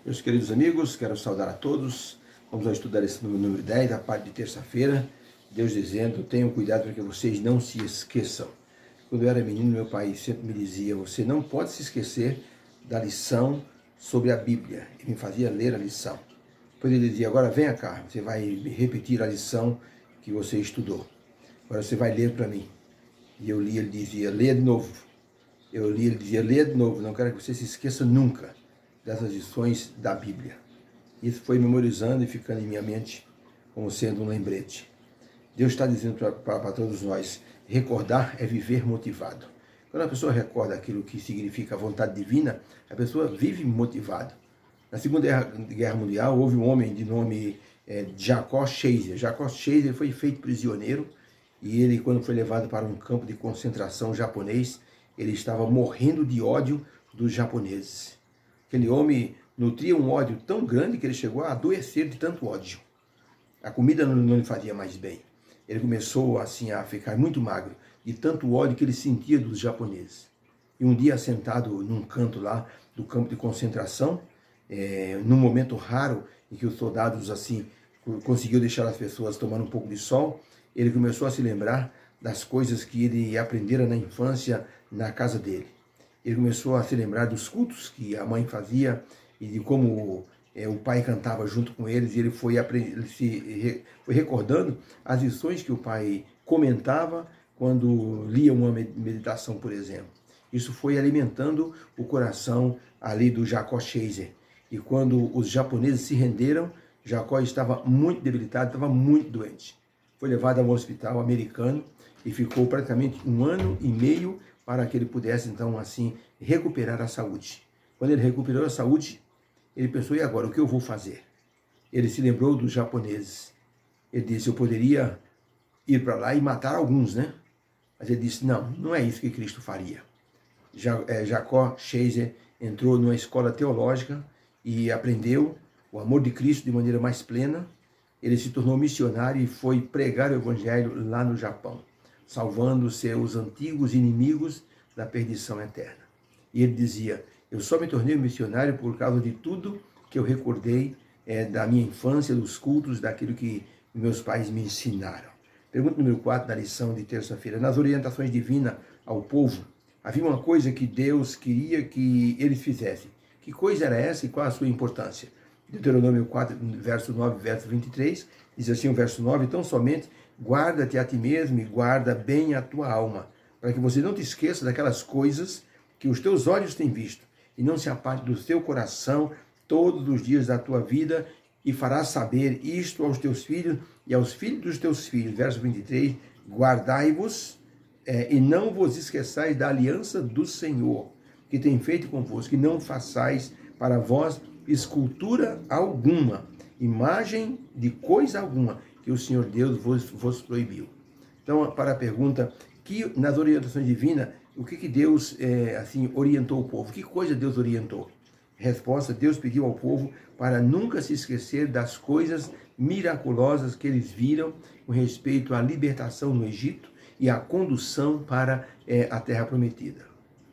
Meus queridos amigos, quero saudar a todos. Vamos estudar esse número 10, a parte de terça-feira. Deus dizendo, tenham cuidado para que vocês não se esqueçam. Quando eu era menino, meu pai sempre me dizia, você não pode se esquecer da lição sobre a Bíblia. Ele me fazia ler a lição. Depois ele dizia, agora venha cá, você vai me repetir a lição que você estudou. Agora você vai ler para mim. E eu lia, ele dizia, leia de novo. Eu lia, ele dizia, leia de novo, não quero que você se esqueça nunca dessas lições da Bíblia. Isso foi memorizando e ficando em minha mente como sendo um lembrete. Deus está dizendo para todos nós, recordar é viver motivado. Quando a pessoa recorda aquilo que significa a vontade divina, a pessoa vive motivado. Na Segunda Guerra Mundial, houve um homem de nome Jacó Scheiser. Jacó Scheiser foi feito prisioneiro e ele, quando foi levado para um campo de concentração japonês, ele estava morrendo de ódio dos japoneses. Aquele homem nutria um ódio tão grande que ele chegou a adoecer de tanto ódio. A comida não lhe fazia mais bem. Ele começou assim a ficar muito magro, de tanto ódio que ele sentia dos japoneses. E um dia, sentado num canto lá do campo de concentração, num momento raro em que os soldados assim conseguiu deixar as pessoas tomando um pouco de sol, ele começou a se lembrar das coisas que ele aprendera na infância na casa dele. Ele começou a se lembrar dos cultos que a mãe fazia e de como o pai cantava junto com eles, e ele foi recordando as lições que o pai comentava quando lia uma meditação, por exemplo. Isso foi alimentando o coração ali do Jacó Scheiser. E quando os japoneses se renderam, Jacó estava muito debilitado, estava muito doente. Foi levado a um hospital americano e ficou praticamente 1 ano e meio para que ele pudesse, então, assim, recuperar a saúde. Quando ele recuperou a saúde, ele pensou, e agora, o que eu vou fazer? Ele se lembrou dos japoneses. Ele disse, eu poderia ir para lá e matar alguns, né? Mas ele disse, não, não é isso que Cristo faria. Jacó Scheiser entrou numa escola teológica e aprendeu o amor de Cristo de maneira mais plena. Ele se tornou missionário e foi pregar o evangelho lá no Japão, salvando seus antigos inimigos da perdição eterna. E ele dizia, eu só me tornei missionário por causa de tudo que eu recordei da minha infância, dos cultos, daquilo que meus pais me ensinaram. Pergunta número 4 da lição de terça-feira. Nas orientações divinas ao povo, havia uma coisa que Deus queria que eles fizessem. Que coisa era essa e qual a sua importância? Deuteronômio 4, verso 9, verso 23, diz assim o verso 9, tão somente guarda-te a ti mesmo e guarda bem a tua alma, para que você não te esqueça daquelas coisas que os teus olhos têm visto, e não se aparte do teu coração todos os dias da tua vida, e farás saber isto aos teus filhos e aos filhos dos teus filhos. Verso 23, guardai-vos e não vos esqueçais da aliança do Senhor, que tem feito convosco, que não façais para vós escultura alguma, imagem de coisa alguma, que o Senhor Deus vos proibiu. Então, para a pergunta, que nas orientações divinas, o que Deus assim orientou o povo? Que coisa Deus orientou? Resposta, Deus pediu ao povo para nunca se esquecer das coisas miraculosas que eles viram com respeito à libertação no Egito e à condução para a Terra Prometida.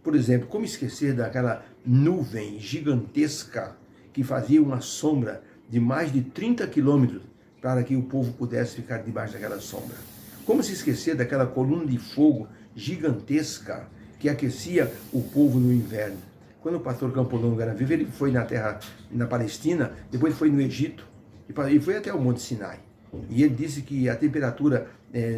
Por exemplo, como esquecer daquela nuvem gigantesca que fazia uma sombra de mais de 30 quilômetros para que o povo pudesse ficar debaixo daquela sombra? Como se esquecer daquela coluna de fogo gigantesca que aquecia o povo no inverno? Quando o pastor Campolongo era vivo, ele foi na Palestina, depois foi no Egito e foi até o Monte Sinai. E ele disse que a temperatura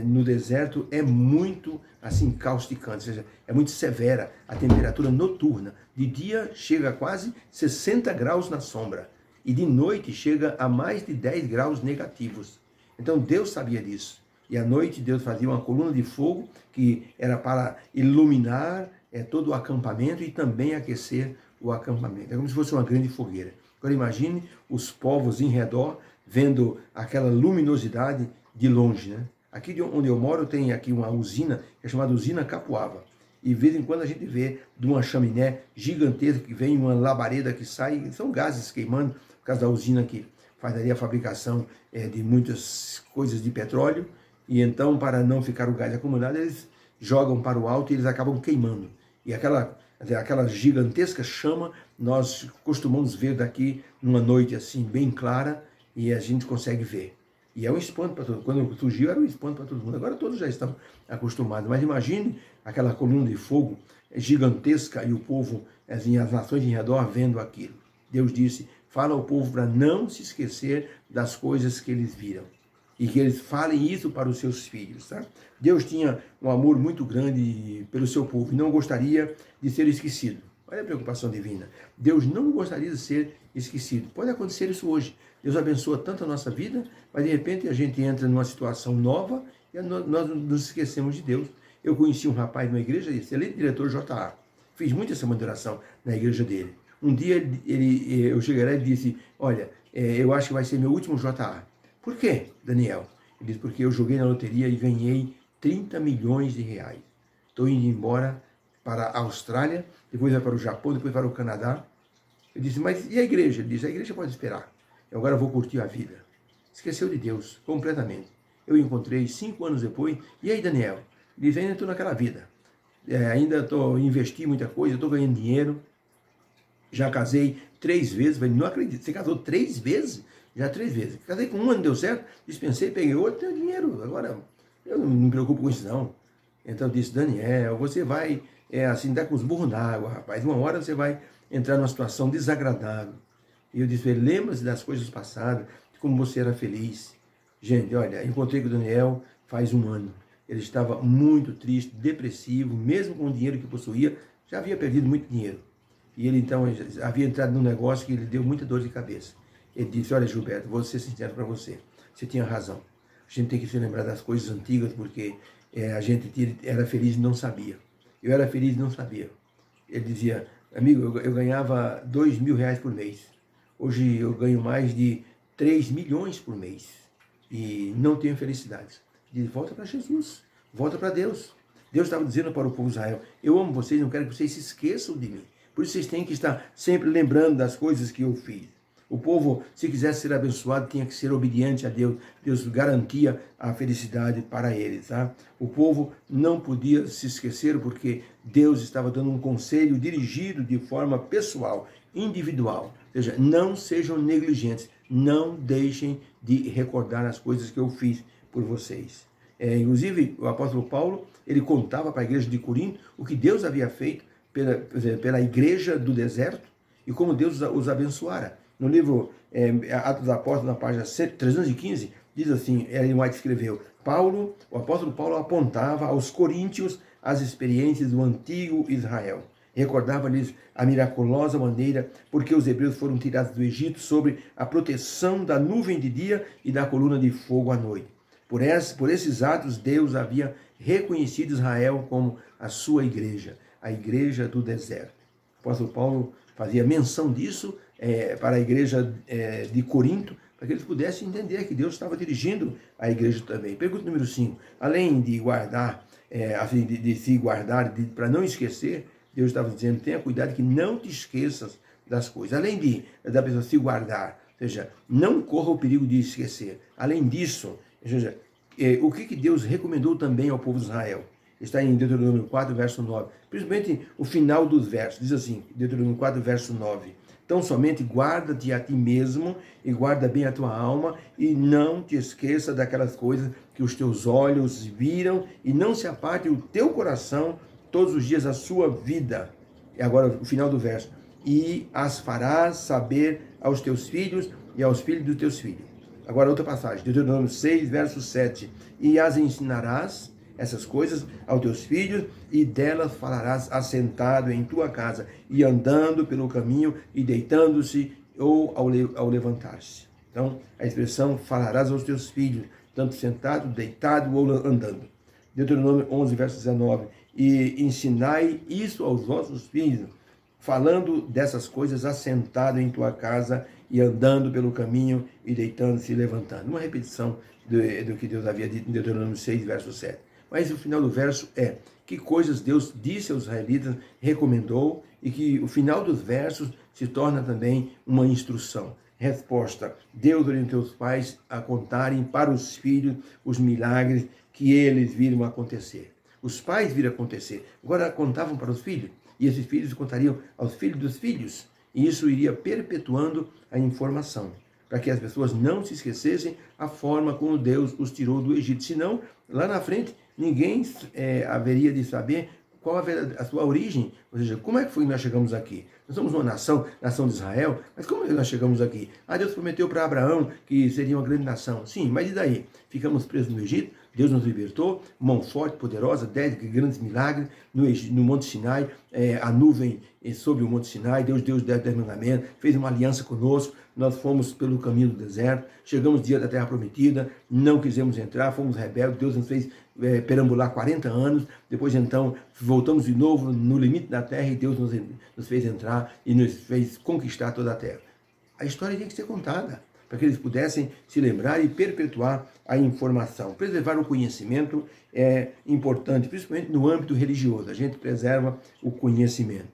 no deserto é muito assim causticante, ou seja, é muito severa a temperatura noturna. De dia chega a quase 60 graus na sombra e de noite chega a mais de 10 graus negativos. Então Deus sabia disso. E à noite Deus fazia uma coluna de fogo que era para iluminar todo o acampamento e também aquecer o acampamento. É como se fosse uma grande fogueira. Agora imagine os povos em redor vendo aquela luminosidade de longe, né? Aqui de onde eu moro tem aqui uma usina, que é chamada usina Capuava. E de vez em quando a gente vê de uma chaminé gigantesca que vem uma labareda que sai, são gases queimando, por causa da usina que faz ali a fabricação de muitas coisas de petróleo. E então, para não ficar o gás acumulado, eles jogam para o alto e eles acabam queimando. E aquela aquela gigantesca chama, nós costumamos ver daqui numa noite assim bem clara e a gente consegue ver. E é um espanto para todo mundo. Quando surgiu era um espanto para todo mundo. Agora todos já estão acostumados. Mas imagine aquela coluna de fogo gigantesca e o povo, as nações em redor vendo aquilo. Deus disse, fala ao povo para não se esquecer das coisas que eles viram. E que eles falem isso para os seus filhos. Tá? Deus tinha um amor muito grande pelo seu povo e não gostaria de ser esquecido. Olha a preocupação divina. Deus não gostaria de ser esquecido. Pode acontecer isso hoje. Deus abençoa tanto a nossa vida, mas de repente a gente entra numa situação nova e nós nos esquecemos de Deus. Eu conheci um rapaz numa igreja, excelente diretor JA. Fiz muita semana de oração na igreja dele. Um dia eu cheguei lá e disse, olha, eu acho que vai ser meu último JA. Por quê, Daniel? Ele disse, porque eu joguei na loteria e ganhei 30 milhões de reais. Estou indo embora para a Austrália, depois vai para o Japão, depois para o Canadá. Eu disse, mas e a igreja? Ele disse, a igreja pode esperar. Eu agora vou curtir a vida. Esqueceu de Deus, completamente. Eu encontrei 5 anos depois. E aí, Daniel? Ele disse, ainda estou naquela vida. Ainda estou investindo muita coisa, estou ganhando dinheiro. Já casei 3 vezes. Falei, não acredito, você casou 3 vezes? Já 3 vezes. Casei com uma, não deu certo. Dispensei, peguei outro, tenho dinheiro. Agora, eu não me preocupo com isso, não. Então eu disse, Daniel, você vai assim, dar com os burros na água, rapaz. Uma hora você vai entrar numa situação desagradável. E eu disse, lembra-se das coisas passadas, de como você era feliz. Gente, olha, encontrei com o Daniel faz 1 ano. Ele estava muito triste, depressivo, mesmo com o dinheiro que possuía, já havia perdido muito dinheiro. E ele então havia entrado num negócio que lhe deu muita dor de cabeça. Ele disse, olha Gilberto, vou ser sincero para você, você tinha razão. A gente tem que se lembrar das coisas antigas, porque a gente era feliz e não sabia. Eu era feliz e não sabia. Ele dizia, amigo, eu ganhava 2 mil reais por mês. Hoje eu ganho mais de 3 milhões por mês e não tenho felicidade. Ele diz, volta para Jesus, volta para Deus. Deus estava dizendo para o povo de Israel, eu amo vocês, não quero que vocês se esqueçam de mim. Por isso vocês têm que estar sempre lembrando das coisas que eu fiz. O povo, se quisesse ser abençoado, tinha que ser obediente a Deus. Deus garantia a felicidade para eles. Tá? O povo não podia se esquecer porque Deus estava dando um conselho dirigido de forma pessoal, individual. Ou seja, não sejam negligentes, não deixem de recordar as coisas que eu fiz por vocês. Inclusive, o apóstolo Paulo, ele contava para a igreja de Corinto o que Deus havia feito pela igreja do deserto e como Deus os abençoara. No livro Atos dos Apóstolos, na página 315, diz assim, Ellen White escreveu, o apóstolo Paulo apontava aos coríntios as experiências do antigo Israel. Recordava-lhes a miraculosa maneira porque os hebreus foram tirados do Egito sobre a proteção da nuvem de dia e da coluna de fogo à noite. Por esses atos, Deus havia reconhecido Israel como a sua igreja, a igreja do deserto. O apóstolo Paulo fazia menção disso para a igreja de Corinto, para que eles pudessem entender que Deus estava dirigindo a igreja também. Pergunta número 5. Além de guardar, de se guardar, para não esquecer, Deus estava dizendo, tenha cuidado que não te esqueças das coisas. Além da pessoa se guardar, ou seja, não corra o perigo de esquecer. Além disso, ou seja, o que Deus recomendou também ao povo de Israel? Está em Deuteronômio 4, verso 9. Principalmente o final dos versos. Diz assim, Deuteronômio 4, verso 9. Então somente guarda-te a ti mesmo e guarda bem a tua alma e não te esqueça daquelas coisas que os teus olhos viram e não se aparte o teu coração todos os dias da sua vida. E agora o final do verso. E as farás saber aos teus filhos e aos filhos dos teus filhos. Agora outra passagem, Deuteronômio 6, verso 7. E as ensinarás essas coisas aos teus filhos, e delas falarás assentado em tua casa, e andando pelo caminho, e deitando-se, ou ao levantar-se. Então, a expressão falarás aos teus filhos, tanto sentado, deitado ou andando. Deuteronômio 11, verso 19. E ensinai isso aos vossos filhos, falando dessas coisas assentado em tua casa, e andando pelo caminho, e deitando-se e levantando. Uma repetição do que Deus havia dito em Deuteronômio 6, verso 7. Mas o final do verso que coisas Deus disse aos israelitas, recomendou, e que o final dos versos se torna também uma instrução. Resposta, Deus orientou os pais a contarem para os filhos os milagres que eles viram acontecer. Os pais viram acontecer, agora contavam para os filhos. e esses filhos contariam aos filhos dos filhos, e isso iria perpetuando a informação, para que as pessoas não se esquecessem a forma como Deus os tirou do Egito. Senão, lá na frente, ninguém haveria de saber qual a sua origem, ou seja, como é que foi que nós chegamos aqui? Nós somos uma nação de Israel, mas como é que nós chegamos aqui? Deus prometeu para Abraão que seria uma grande nação. Sim, mas e daí? Ficamos presos no Egito, Deus nos libertou, mão forte, poderosa, 10 grandes milagres no Monte Sinai, a nuvem sobre o Monte Sinai, Deus deu os 10 mandamentos, fez uma aliança conosco, nós fomos pelo caminho do deserto, chegamos diante da terra prometida, não quisemos entrar, fomos rebeldes, Deus nos fez perambular 40 anos, depois então voltamos de novo no limite da terra e Deus nos fez entrar e nos fez conquistar toda a terra. A história tinha que ser contada, para que eles pudessem se lembrar e perpetuar a informação. Preservar o conhecimento é importante, principalmente no âmbito religioso, a gente preserva o conhecimento.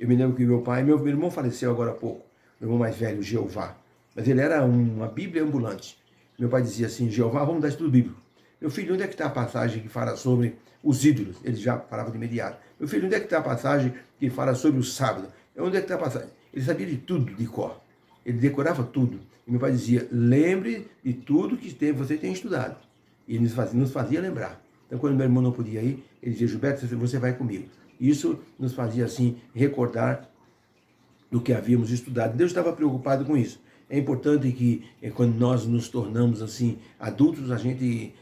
Eu me lembro que meu irmão faleceu agora há pouco, meu irmão mais velho, Jeová, mas ele era uma Bíblia ambulante. Meu pai dizia assim: Jeová, vamos dar estudo bíblico. Meu filho, onde é que está a passagem que fala sobre os ídolos? Ele já falava de imediato. Meu filho, onde é que está a passagem que fala sobre o sábado? Onde é que está a passagem? Ele sabia de tudo de cor. Ele decorava tudo. E meu pai dizia: lembre de tudo que você tem estudado. E ele nos fazia lembrar. Então, quando meu irmão não podia ir, ele dizia: Gilberto, você vai comigo. Isso nos fazia, assim, recordar do que havíamos estudado. Deus estava preocupado com isso. É importante que, quando nós nos tornamos assim adultos, a gente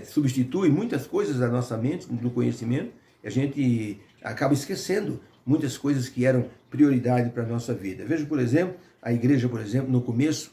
substitui muitas coisas da nossa mente, do conhecimento, e a gente acaba esquecendo muitas coisas que eram prioridade para a nossa vida. Veja, por exemplo, a igreja, no começo,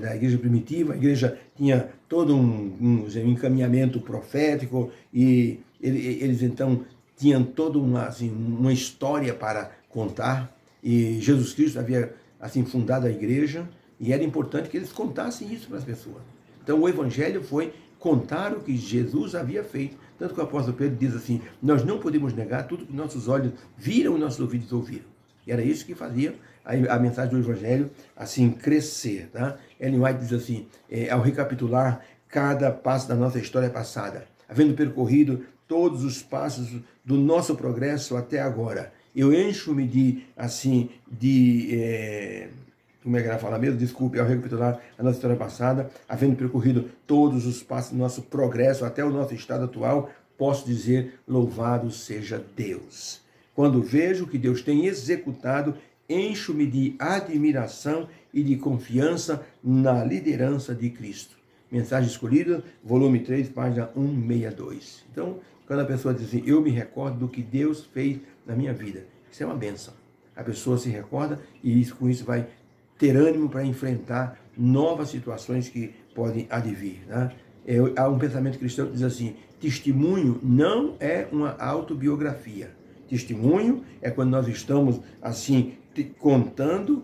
da igreja primitiva, a igreja tinha todo um encaminhamento profético, e eles então tinham toda uma história para contar, e Jesus Cristo havia assim fundado a igreja, e era importante que eles contassem isso para as pessoas. Então o evangelho foi contar o que Jesus havia feito. Tanto que o apóstolo Pedro diz assim: nós não podemos negar tudo que nossos olhos viram e nossos ouvidos ouviram. E era isso que fazia a mensagem do evangelho assim crescer. Tá? Ellen White diz assim, ao recapitular cada passo da nossa história passada, havendo percorrido todos os passos do nosso progresso até agora, eu encho-me como é que ela fala mesmo? Desculpe, ao recapitular a nossa história passada, havendo percorrido todos os passos do nosso progresso até o nosso estado atual, posso dizer: louvado seja Deus. Quando vejo o que Deus tem executado, encho-me de admiração e de confiança na liderança de Cristo. Mensagem escolhida, volume 3, página 162. Então, quando a pessoa diz assim: eu me recordo do que Deus fez na minha vida, isso é uma bênção. A pessoa se recorda e com isso vai ter ânimo para enfrentar novas situações que podem advir. Né? Há um pensamento cristão que diz assim: testemunho não é uma autobiografia. Testemunho é quando nós estamos assim contando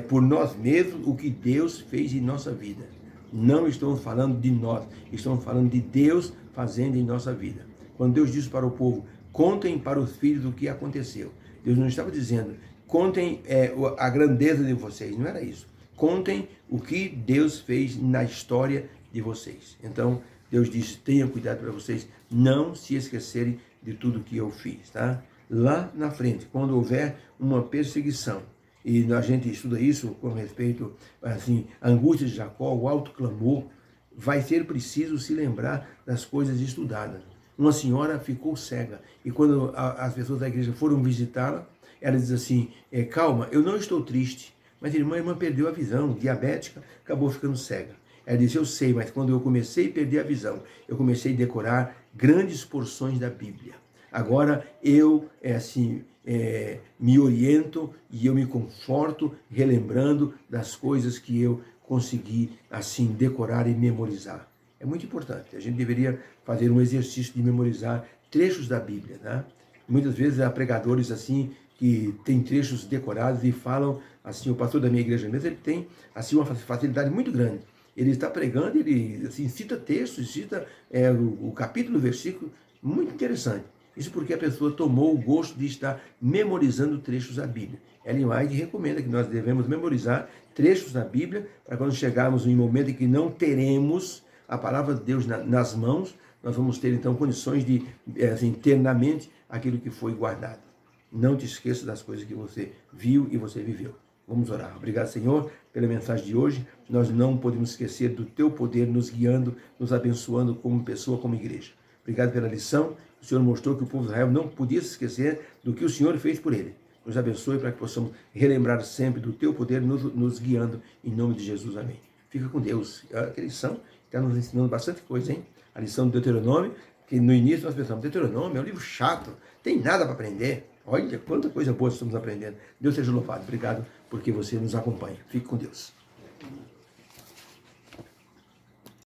por nós mesmos o que Deus fez em nossa vida. Não estamos falando de nós, estamos falando de Deus fazendo em nossa vida. Quando Deus diz para o povo: contem para os filhos o que aconteceu, Deus não estava dizendo: contem a grandeza de vocês, não era isso. Contem o que Deus fez na história de vocês. Então, Deus disse: tenham cuidado para vocês não se esquecerem de tudo que eu fiz. Tá? Lá na frente, quando houver uma perseguição, e a gente estuda isso com respeito assim, à angústia de Jacó, o alto clamor, vai ser preciso se lembrar das coisas estudadas. Uma senhora ficou cega, e quando as pessoas da igreja foram visitá-la, ela diz assim: calma, eu não estou triste, mas a irmã perdeu a visão, diabética, acabou ficando cega. Ela disse: eu sei, mas quando eu comecei a perder a visão, eu comecei a decorar grandes porções da Bíblia. Agora eu me oriento e eu me conforto relembrando das coisas que eu consegui assim decorar e memorizar. É muito importante. A gente deveria fazer um exercício de memorizar trechos da Bíblia. Né? Muitas vezes há pregadores assim que têm trechos decorados e falam assim. O pastor da minha igreja mesmo, ele tem assim uma facilidade muito grande. Ele está pregando, ele assim, cita textos, cita o capítulo, o versículo, muito interessante. Isso porque a pessoa tomou o gosto de estar memorizando trechos da Bíblia. Ellen White recomenda que nós devemos memorizar trechos da Bíblia para quando chegarmos em um momento em que não teremos a palavra de Deus nas mãos, nós vamos ter então condições de ter na mente aquilo que foi guardado. Não te esqueça das coisas que você viu e você viveu. Vamos orar. Obrigado, Senhor, pela mensagem de hoje. Nós não podemos esquecer do teu poder nos guiando, nos abençoando como pessoa, como igreja. Obrigado pela lição. O Senhor mostrou que o povo de Israel não podia se esquecer do que o Senhor fez por ele. Nos abençoe para que possamos relembrar sempre do teu poder nos guiando. Em nome de Jesus, amém. Fica com Deus. A lição está nos ensinando bastante coisa, hein? A lição do Deuteronômio, que no início nós pensamos, Deuteronômio é um livro chato, tem nada para aprender. Olha quanta coisa boa estamos aprendendo. Deus seja louvado. Obrigado porque você nos acompanha. Fique com Deus.